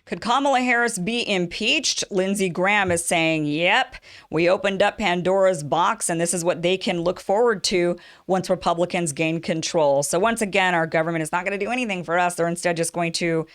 Could Kamala Harris be impeached? Lindsey Graham is saying, yep, we opened up Pandora's box, and this is what they can look forward to once Republicans gain control. So once again, our government is not going to do anything for us. They're instead just going to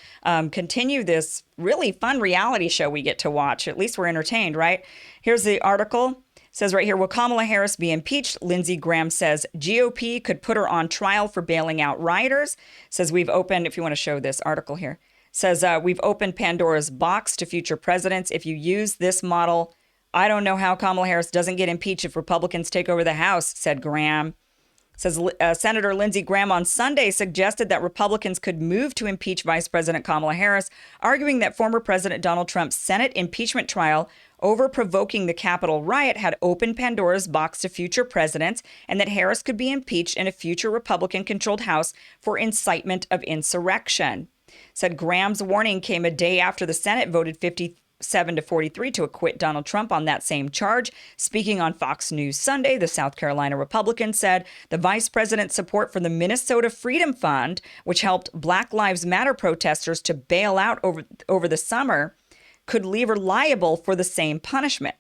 continue this really fun reality show we get to watch. At least we're entertained, right? Here's the article. It says right here, will Kamala Harris be impeached? Lindsey Graham says GOP could put her on trial for bailing out rioters. Says we've opened, if you want to show this article here, says we've opened Pandora's box to future presidents. If you use this model, I don't know how Kamala Harris doesn't get impeached if Republicans take over the House, said Graham. Says Senator Lindsey Graham on Sunday suggested that Republicans could move to impeach Vice President Kamala Harris, arguing that former President Donald Trump's Senate impeachment trial over provoking the Capitol riot had opened Pandora's box to future presidents, and that Harris could be impeached in a future Republican-controlled House for incitement of insurrection. Said Graham's warning came a day after the Senate voted 57-43 to acquit Donald Trump on that same charge. Speaking on Fox News Sunday, the South Carolina Republican said the vice president's support for the Minnesota Freedom Fund, which helped Black Lives Matter protesters to bail out over the summer, could leave her liable for the same punishment.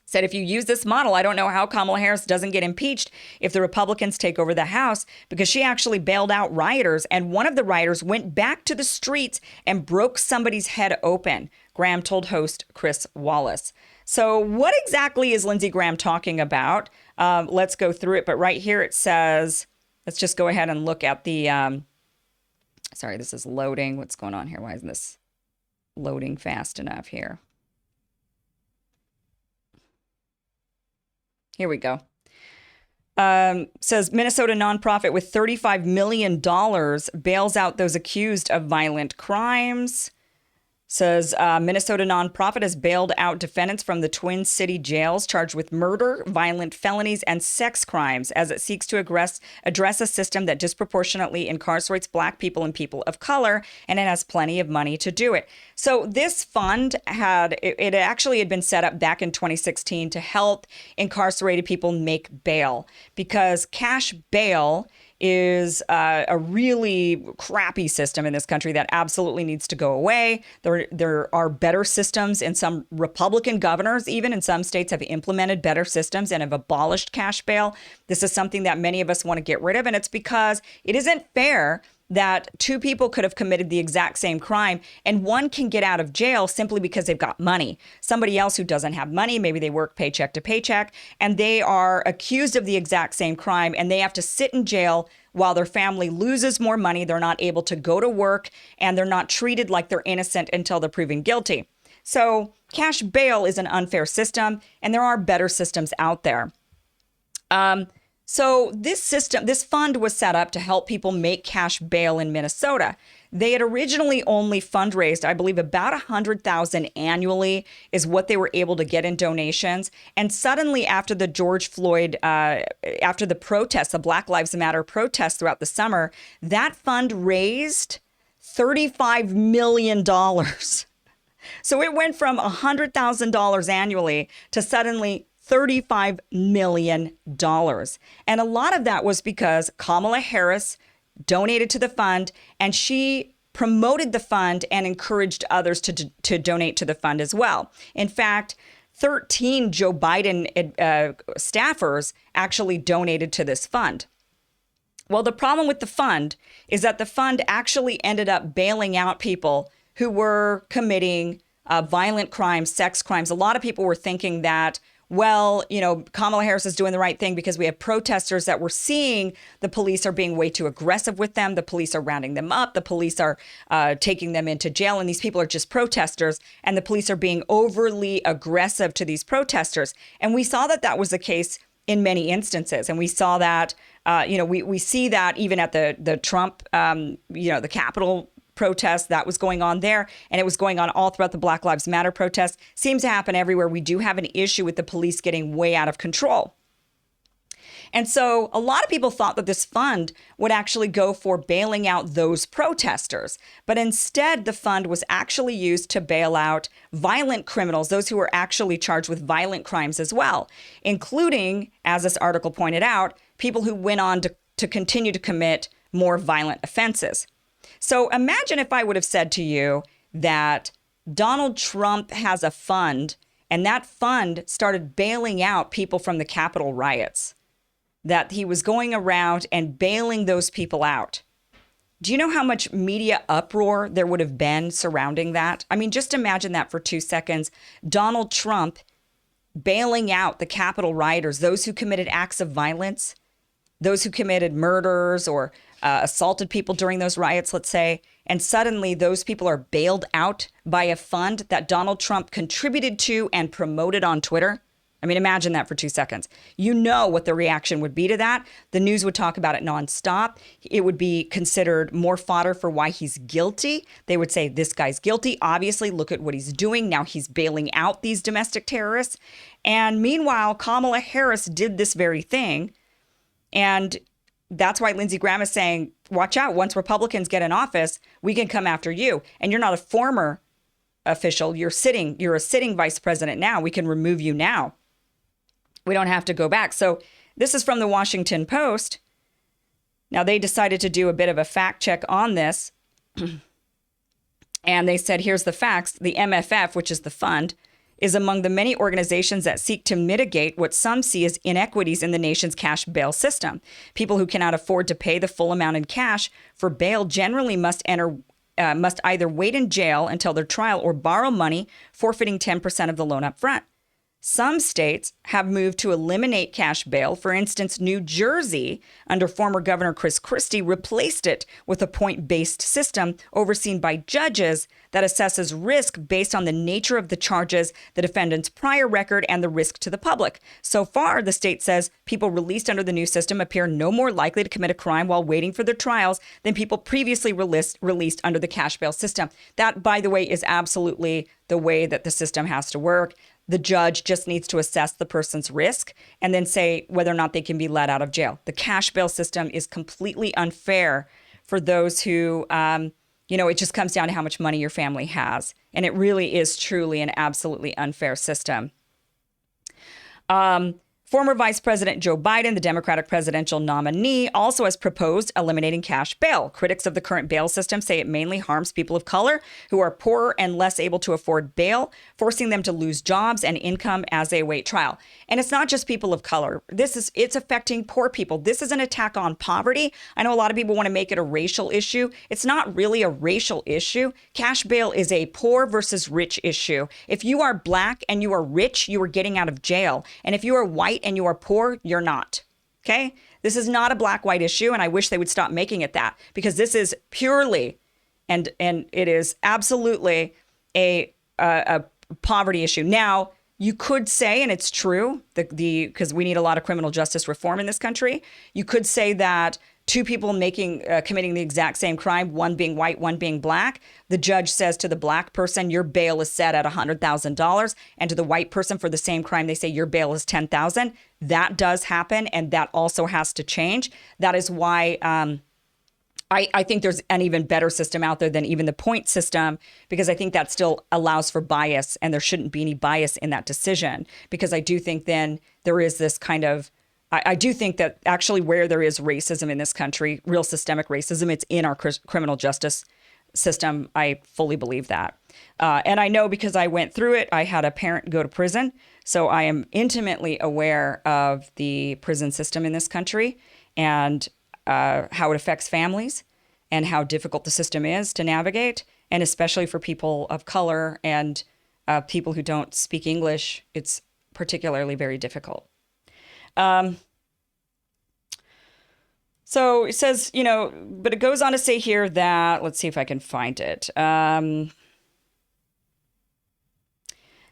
Said if you use this model, I don't know how Kamala Harris doesn't get impeached if the Republicans take over the House, because she actually bailed out rioters, and one of the rioters went back to the streets and broke somebody's head open, Graham told host Chris Wallace. So what exactly is Lindsey Graham talking about? Let's go through it. But right here it says, let's just go ahead and look at the, sorry, this is loading. What's going on here? Why isn't this loading fast enough here? Here we go. Says Minnesota nonprofit with $35 million bails out those accused of violent crimes. Says Minnesota nonprofit has bailed out defendants from the Twin City jails charged with murder, violent felonies, and sex crimes as it seeks to address a system that disproportionately incarcerates Black people and people of color, and it has plenty of money to do it. So this fund it actually had been set up back in 2016 to help incarcerated people make bail, because cash bail is a really crappy system in this country that absolutely needs to go away. There are better systems, and some Republican governors, even in some states, have implemented better systems and have abolished cash bail. This is something that many of us want to get rid of, and it's because it isn't fair that two people could have committed the exact same crime and one can get out of jail simply because they've got money. Somebody else who doesn't have money, maybe they work paycheck to paycheck, and they are accused of the exact same crime, and they have to sit in jail while their family loses more money. They're not able to go to work, and they're not treated like they're innocent until they're proven guilty. So cash bail is an unfair system, and there are better systems out there. So this fund was set up to help people make cash bail in Minnesota. They had originally only fundraised, I believe, about $100,000 annually is what they were able to get in donations. And suddenly, after the after the protests, the Black Lives Matter protests throughout the summer, that fund raised $35 million. So it went from $100,000 annually to suddenly $35 million. And a lot of that was because Kamala Harris donated to the fund, and she promoted the fund and encouraged others to donate to the fund as well. In fact, 13 Joe Biden staffers actually donated to this fund. Well, the problem with the fund is that the fund actually ended up bailing out people who were committing violent crimes, sex crimes. A lot of people were thinking that, well, Kamala Harris is doing the right thing because we have protesters that we're seeing the police are being way too aggressive with them. The police are rounding them up. The police are taking them into jail. And these people are just protesters. And the police are being overly aggressive to these protesters. And we saw that was the case in many instances. And we saw that, we see that even at the Trump, the Capitol protest that was going on there, and it was going on all throughout the Black Lives Matter protests. Seems to happen everywhere. We do have an issue with the police getting way out of control. And so a lot of people thought that this fund would actually go for bailing out those protesters. But instead, the fund was actually used to bail out violent criminals, those who were actually charged with violent crimes as well, including, as this article pointed out, people who went on to continue to commit more violent offenses. So imagine if I would have said to you, that Donald Trump has a fund, and that fund started bailing out people from the Capitol riots, that he was going around and bailing those people out. Do you know how much media uproar there would have been surrounding that? I mean, just imagine that for 2 seconds. Donald Trump bailing out the Capitol rioters, those who committed acts of violence, those who committed murders or assaulted people during those riots, let's say, and suddenly those people are bailed out by a fund that Donald Trump contributed to and promoted on Twitter. I mean, imagine that for 2 seconds. You know what the reaction would be to that. The news would talk about it nonstop. It would be considered more fodder for why he's guilty. They would say, this guy's guilty. Obviously, look at what he's doing. Now he's bailing out these domestic terrorists. And meanwhile, Kamala Harris did this very thing. And that's why Lindsey Graham is saying, watch out. Once Republicans get in office, we can come after you. And you're not a former official. You're a sitting vice president now. We can remove you now. We don't have to go back. So this is from the Washington Post. Now, they decided to do a bit of a fact check on this. And they said, here's the facts. The MFF, which is the fund, is among the many organizations that seek to mitigate what some see as inequities in the nation's cash bail system. People who cannot afford to pay the full amount in cash for bail generally must either wait in jail until their trial or borrow money, forfeiting 10% of the loan up front. Some states have moved to eliminate cash bail. For instance, New Jersey, under former Governor Chris Christie, replaced it with a point-based system overseen by judges that assesses risk based on the nature of the charges, the defendant's prior record, and the risk to the public. So far, the state says people released under the new system appear no more likely to commit a crime while waiting for their trials than people previously released under the cash bail system. That, by the way, is absolutely the way that the system has to work. The judge just needs to assess the person's risk and then say whether or not they can be let out of jail. The cash bail system is completely unfair for those who, it just comes down to how much money your family has. And it really is truly an absolutely unfair system. Former Vice President Joe Biden, the Democratic presidential nominee, also has proposed eliminating cash bail. Critics of the current bail system say it mainly harms people of color who are poorer and less able to afford bail, forcing them to lose jobs and income as they await trial. And it's not just people of color. It's affecting poor people. This is an attack on poverty. I know a lot of people want to make it a racial issue. It's not really a racial issue. Cash bail is a poor versus rich issue. If you are black and you are rich, you are getting out of jail. And if you are white and you are poor, you're not. Okay? This is not a black-white issue, and I wish they would stop making it that, because this is purely and it is absolutely a poverty issue. Now, you could say, and it's true, because we need a lot of criminal justice reform in this country, you could say that two people committing the exact same crime, one being white, one being black, the judge says to the black person, your bail is set at $100,000. And to the white person for the same crime, they say your bail is $10,000. That does happen. And that also has to change. That is why I think there's an even better system out there than even the point system, because I think that still allows for bias, and there shouldn't be any bias in that decision, because I do think then there is this kind of I do think that actually where there is racism in this country, real systemic racism, it's in our criminal justice system. I fully believe that. And I know because I went through it. I had a parent go to prison. So I am intimately aware of the prison system in this country and how it affects families and how difficult the system is to navigate. And especially for people of color and people who don't speak English, it's particularly very difficult. So it says, but it goes on to say here that, let's see if I can find it.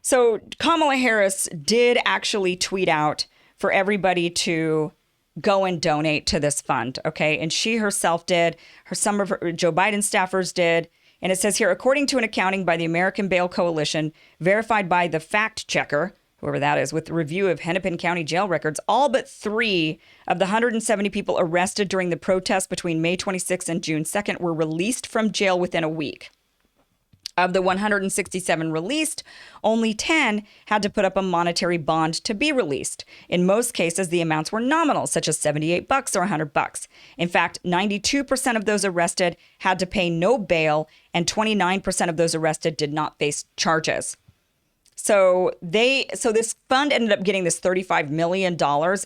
So Kamala Harris did actually tweet out for everybody to go and donate to this fund. Okay. And she herself did, some of Joe Biden staffers did. And it says here, according to an accounting by the American Bail Coalition, verified by the fact checker, whoever that is, with the review of Hennepin County jail records, all but 3 of the 170 people arrested during the protest between May 26th and June 2nd were released from jail within a week. Of the 167 released, only 10 had to put up a monetary bond to be released. In most cases, the amounts were nominal, such as $78 or $100. In fact, 92% of those arrested had to pay no bail, and 29% of those arrested did not face charges. So this fund ended up getting this $35 million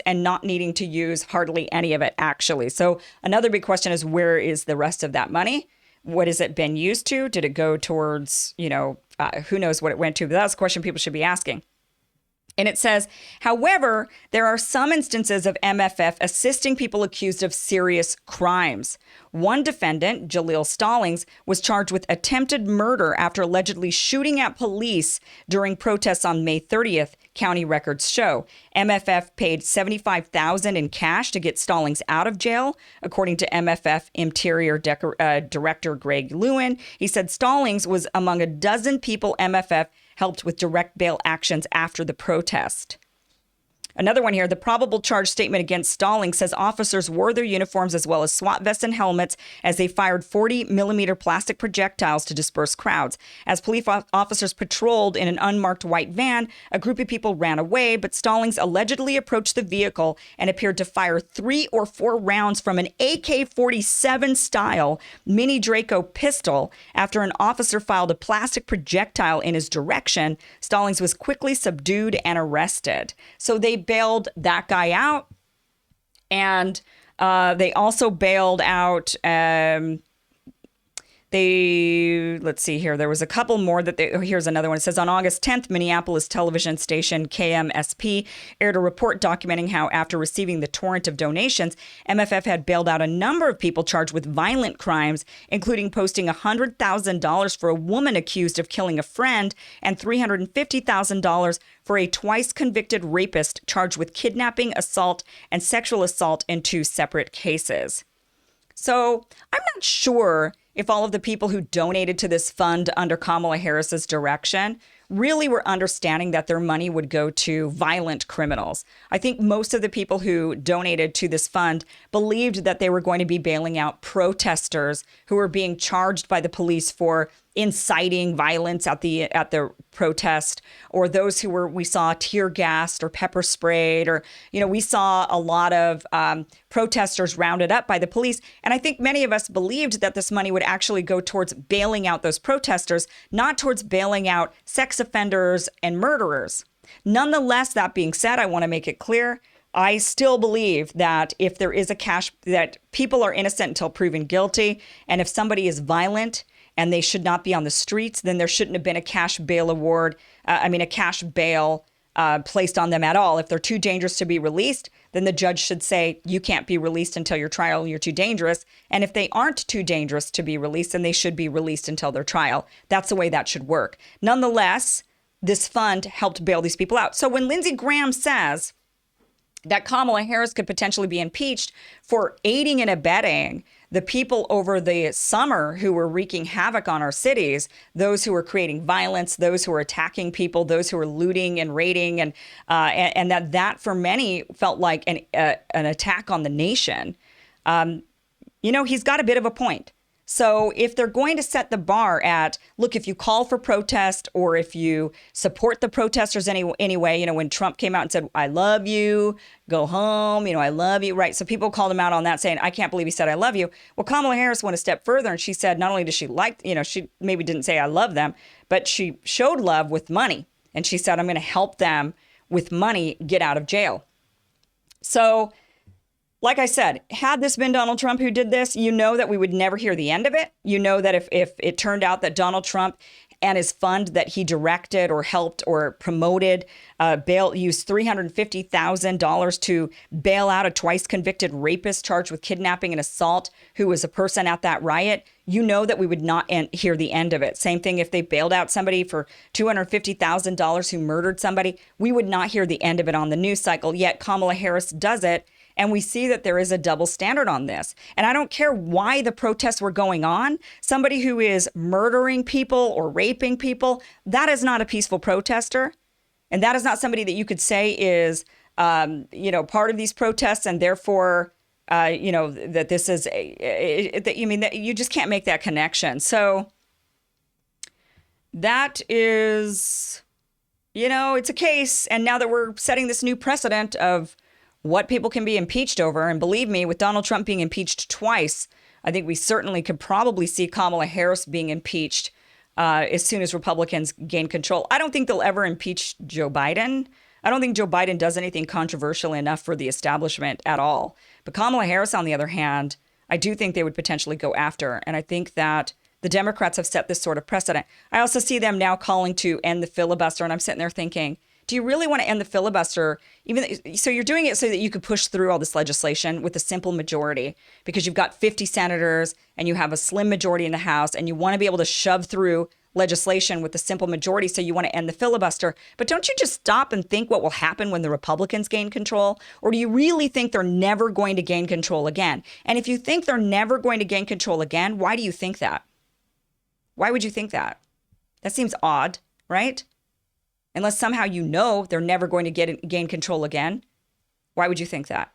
and not needing to use hardly any of it, actually. So another big question is, where is the rest of that money? What has it been used to? Did it go towards, who knows what it went to? But that's a question people should be asking. And it says, however, there are some instances of MFF assisting people accused of serious crimes. One defendant, Jaleel Stallings, was charged with attempted murder after allegedly shooting at police during protests on May 30th, county records show. MFF paid $75,000 in cash to get Stallings out of jail, according to MFF Interior Director Greg Lewin. He said Stallings was among a dozen people MFF helped with direct bail actions after the protest. Another one here, the probable charge statement against Stallings says officers wore their uniforms as well as SWAT vests and helmets as they fired 40-millimeter plastic projectiles to disperse crowds. As police officers patrolled in an unmarked white van, a group of people ran away, but Stallings allegedly approached the vehicle and appeared to fire 3 or 4 rounds from an AK-47 style mini Draco pistol. After an officer fired a plastic projectile in his direction, Stallings was quickly subdued and arrested. So they bailed that guy out, and they also bailed out let's see here. There was a couple more here's another one. It says on August 10th, Minneapolis television station KMSP aired a report documenting how after receiving the torrent of donations, MFF had bailed out a number of people charged with violent crimes, including posting $100,000 for a woman accused of killing a friend and $350,000 for a twice convicted rapist charged with kidnapping, assault, and sexual assault in 2 separate cases. So I'm not sure if all of the people who donated to this fund under Kamala Harris's direction really were understanding that their money would go to violent criminals. I think most of the people who donated to this fund believed that they were going to be bailing out protesters who were being charged by the police for inciting violence at the protest, or those who we saw tear gassed or pepper sprayed, or we saw a lot of protesters rounded up by the police. And I think many of us believed that this money would actually go towards bailing out those protesters, not towards bailing out sex offenders and murderers. Nonetheless, that being said, I want to make it clear, I still believe that if there is that people are innocent until proven guilty, and if somebody is violent and they should not be on the streets, then there shouldn't have been a cash bail placed on them at all. If they're too dangerous to be released, then the judge should say, you can't be released until your trial, you're too dangerous. And if they aren't too dangerous to be released, then they should be released until their trial. That's the way that should work. Nonetheless, this fund helped bail these people out. So when Lindsey Graham says that Kamala Harris could potentially be impeached for aiding and abetting the people over the summer who were wreaking havoc on our cities, those who were creating violence, those who were attacking people, those who were looting and raiding, and that for many felt like an attack on the nation, he's got a bit of a point. So if they're going to set the bar at, look, if you call for protest or if you support the protesters anyway, when Trump came out and said, I love you, go home, I love you, right? So people called him out on that, saying, I can't believe he said, I love you. Well, Kamala Harris went a step further, and she said, not only does she she maybe didn't say I love them, but she showed love with money. And she said, I'm going to help them with money get out of jail. So like I said, had this been Donald Trump who did this, that we would never hear the end of it. That if it turned out that Donald Trump and his fund that he directed or helped or promoted used $350,000 to bail out a twice convicted rapist charged with kidnapping and assault who was a person at that riot, that we would not hear the end of it. Same thing if they bailed out somebody for $250,000 who murdered somebody, we would not hear the end of it on the news cycle. Yet Kamala Harris does it. And we see that there is a double standard on this. And I don't care why the protests were going on. Somebody who is murdering people or raping people, that is not a peaceful protester. And that is not somebody that you could say is, part of these protests, and therefore, that this is that you just can't make that connection. So that is, it's a case. And now that we're setting this new precedent of what people can be impeached over, and believe me, with Donald Trump being impeached twice, I think we certainly could probably see Kamala Harris being impeached as soon as Republicans gain control. I don't think they'll ever impeach Joe Biden. I don't think Joe Biden does anything controversial enough for the establishment at all. But Kamala Harris, on the other hand, I do think they would potentially go after. And I think that the Democrats have set this sort of precedent. I also see them now calling to end the filibuster. And I'm sitting there thinking, do you really want to end the filibuster? So you're doing it so that you could push through all this legislation with a simple majority because you've got 50 senators and you have a slim majority in the House and you want to be able to shove through legislation with a simple majority. So you want to end the filibuster. But don't you just stop and think what will happen when the Republicans gain control? Or do you really think they're never going to gain control again? And if you think they're never going to gain control again, why do you think that? Why would you think that? That seems odd, right? Unless somehow they're never going to gain control again. Why would you think that?